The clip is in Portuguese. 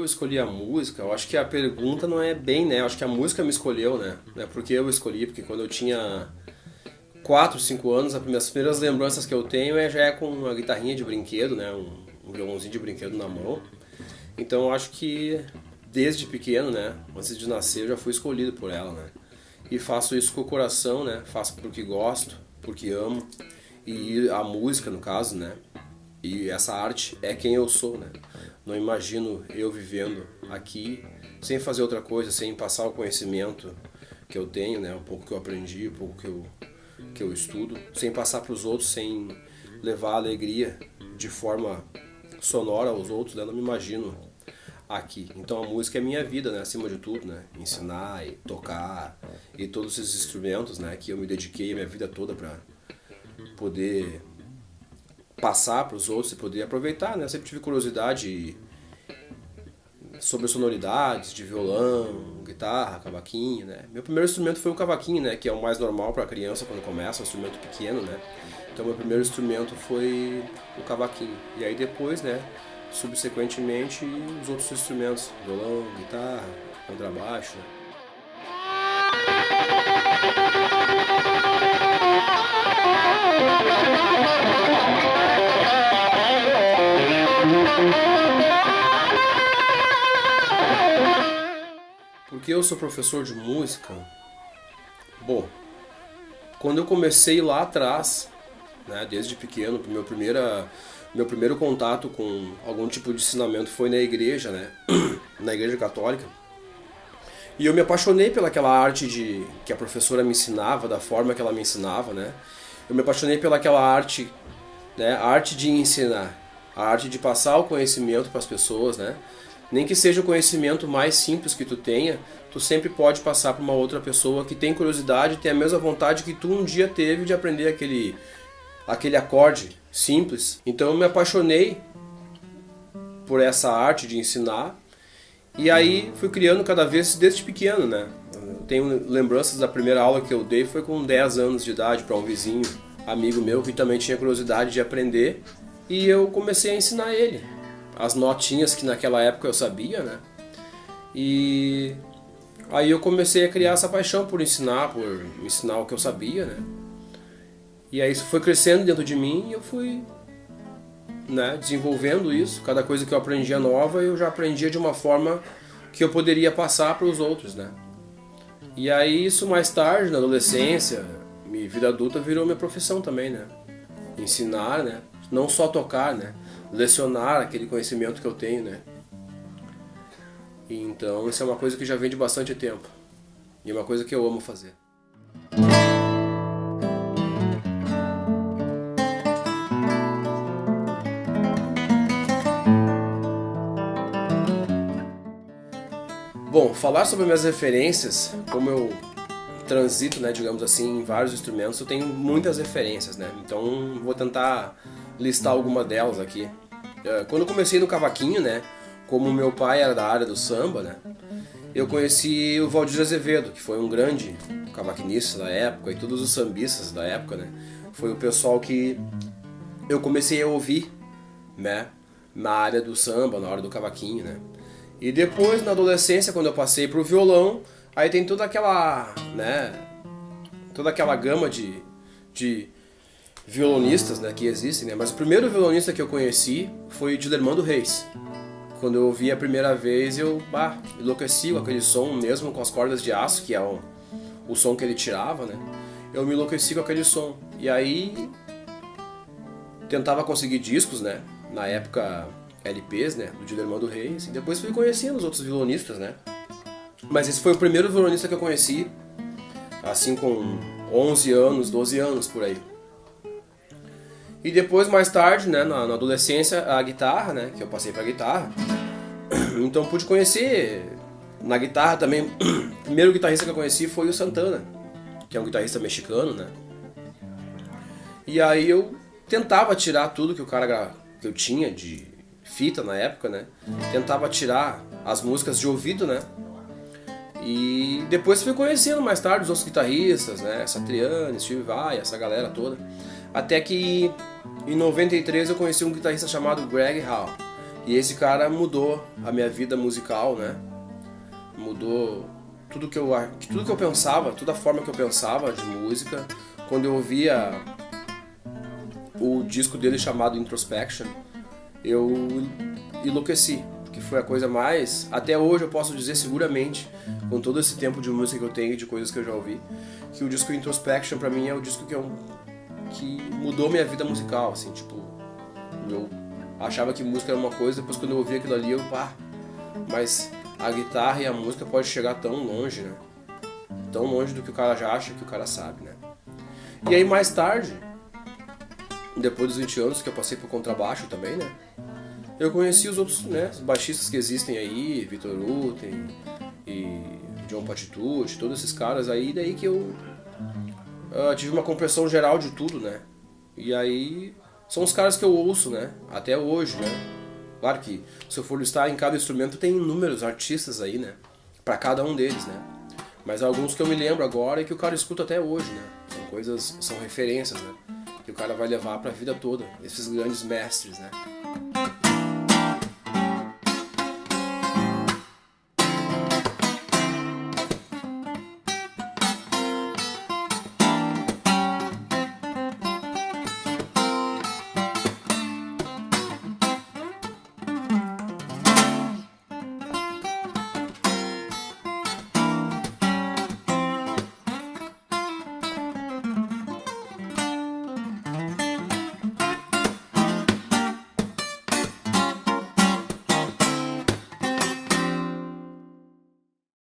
eu escolhi a música, eu acho que a pergunta não é bem, né? Eu acho que a música me escolheu, né? Não é porque eu escolhi, porque quando eu tinha 4, 5 anos, as primeiras lembranças que eu tenho já é com uma guitarrinha de brinquedo, né? Um violãozinho de brinquedo na mão. Então eu acho que desde pequeno, né? Antes de nascer, eu já fui escolhido por ela, né? E faço isso com o coração, né? Faço porque gosto, porque amo. E a música, no caso, né? E essa arte é quem eu sou, né? Não imagino eu vivendo aqui sem fazer outra coisa, sem passar o conhecimento que eu tenho, né? Um pouco que eu aprendi, um pouco que eu estudo, sem passar para os outros, sem levar alegria de forma sonora aos outros, né? Não me imagino aqui. Então a música é minha vida, né? Acima de tudo, né? Ensinar e tocar e todos esses instrumentos, né? Que eu me dediquei a minha vida toda para poder passar para os outros e poder aproveitar, né? Eu sempre tive curiosidade sobre sonoridades de violão, guitarra, cavaquinho, né? Meu primeiro instrumento foi o cavaquinho, né? Que é o mais normal para a criança quando começa, um instrumento pequeno, né? Então meu primeiro instrumento foi o cavaquinho. E aí depois, né? Subsequentemente, os outros instrumentos, violão, guitarra, contrabaixo, né? Porque eu sou professor de música? Bom, quando eu comecei lá atrás, né, desde pequeno, meu primeiro contato com algum tipo de ensinamento foi na igreja, né, na igreja católica. E eu me apaixonei pelaquela arte que a professora me ensinava, da forma que ela me ensinava, né. Eu me apaixonei pelaquela arte, né, a arte de ensinar, a arte de passar o conhecimento para as pessoas, né. Nem que seja o conhecimento mais simples que tu tenha, tu sempre pode passar para uma outra pessoa que tem curiosidade, tem a mesma vontade que tu um dia teve de aprender aquele acorde simples. Então eu me apaixonei por essa arte de ensinar e aí fui criando cada vez desde pequeno, né? Eu tenho lembranças da primeira aula que eu dei foi com 10 anos de idade para um vizinho, amigo meu que também tinha curiosidade de aprender e eu comecei a ensinar ele as notinhas que naquela época eu sabia, né? E aí eu comecei a criar essa paixão por ensinar o que eu sabia, né? E aí isso foi crescendo dentro de mim e eu fui, né, desenvolvendo isso. Cada coisa que eu aprendia nova, eu já aprendia de uma forma que eu poderia passar para os outros, né? E aí isso mais tarde, na adolescência, minha vida adulta virou minha profissão também, né? Ensinar, né? Não só tocar, né? Lecionar aquele conhecimento que eu tenho, né? Então isso é uma coisa que já vem de bastante tempo. E é uma coisa que eu amo fazer. Bom, falar sobre minhas referências, como eu transito, né, digamos assim, em vários instrumentos, eu tenho muitas referências, né? Então vou tentar listar alguma delas aqui. Quando eu comecei no cavaquinho, né, como meu pai era da área do samba, né, eu conheci o Valdir Azevedo, que foi um grande cavaquinista da época, e todos os sambistas da época, né, foi o pessoal que eu comecei a ouvir, né, na área do samba, na hora do cavaquinho, né. E depois, na adolescência, quando eu passei pro violão, aí tem toda aquela, né, toda aquela gama de violonistas, né, que existem, né? Mas o primeiro violonista que eu conheci foi o Dilermando Reis. Quando eu ouvi a primeira vez, eu enlouqueci com aquele som, mesmo com as cordas de aço, que é o som que ele tirava, né? Eu me enlouqueci com aquele som. E aí tentava conseguir discos, né? Na época LPs, né, do Dilermando Reis, e depois fui conhecendo os outros violonistas, né? Mas esse foi o primeiro violonista que eu conheci, assim com 11 anos, 12 anos, por aí. E depois, mais tarde, né, na adolescência, a guitarra, né, que eu passei pra guitarra. Então pude conhecer na guitarra também. O primeiro guitarrista que eu conheci foi o Santana, que é um guitarrista mexicano, né? E aí eu tentava tirar tudo que que eu tinha de fita na época, né? Tentava tirar as músicas de ouvido, né? E depois fui conhecendo mais tarde os outros guitarristas, né? Satriani, Steve Vai, essa galera toda. Até que em 93 eu conheci um guitarrista chamado Greg Hall, E esse cara mudou a minha vida musical, né? Mudou tudo que eu pensava, toda a forma que eu pensava de música. Quando eu ouvia o disco dele chamado Introspection, eu enlouqueci, porque foi a coisa mais... Até hoje eu posso dizer seguramente, com todo esse tempo de música que eu tenho, de coisas que eu já ouvi, que o disco Introspection pra mim é o disco que mudou minha vida musical, assim, tipo... Eu achava que música era uma coisa, depois quando eu ouvi aquilo ali, mas a guitarra e a música pode chegar tão longe, né? Tão longe do que o cara já acha que o cara sabe, né? E aí mais tarde, depois dos 20 anos que eu passei por contrabaixo também, né? Eu conheci os outros, né, os baixistas que existem aí, Vitor Uten e John Patitucci, todos esses caras aí, daí que eu tive uma compreensão geral de tudo, né? E aí são os caras que eu ouço, né? Até hoje, né? Claro que se eu for listar em cada instrumento tem inúmeros artistas aí, né? Pra cada um deles, né? Mas alguns que eu me lembro agora e que o cara escuta até hoje, né? São coisas, são referências, né? Que o cara vai levar pra vida toda, esses grandes mestres, né?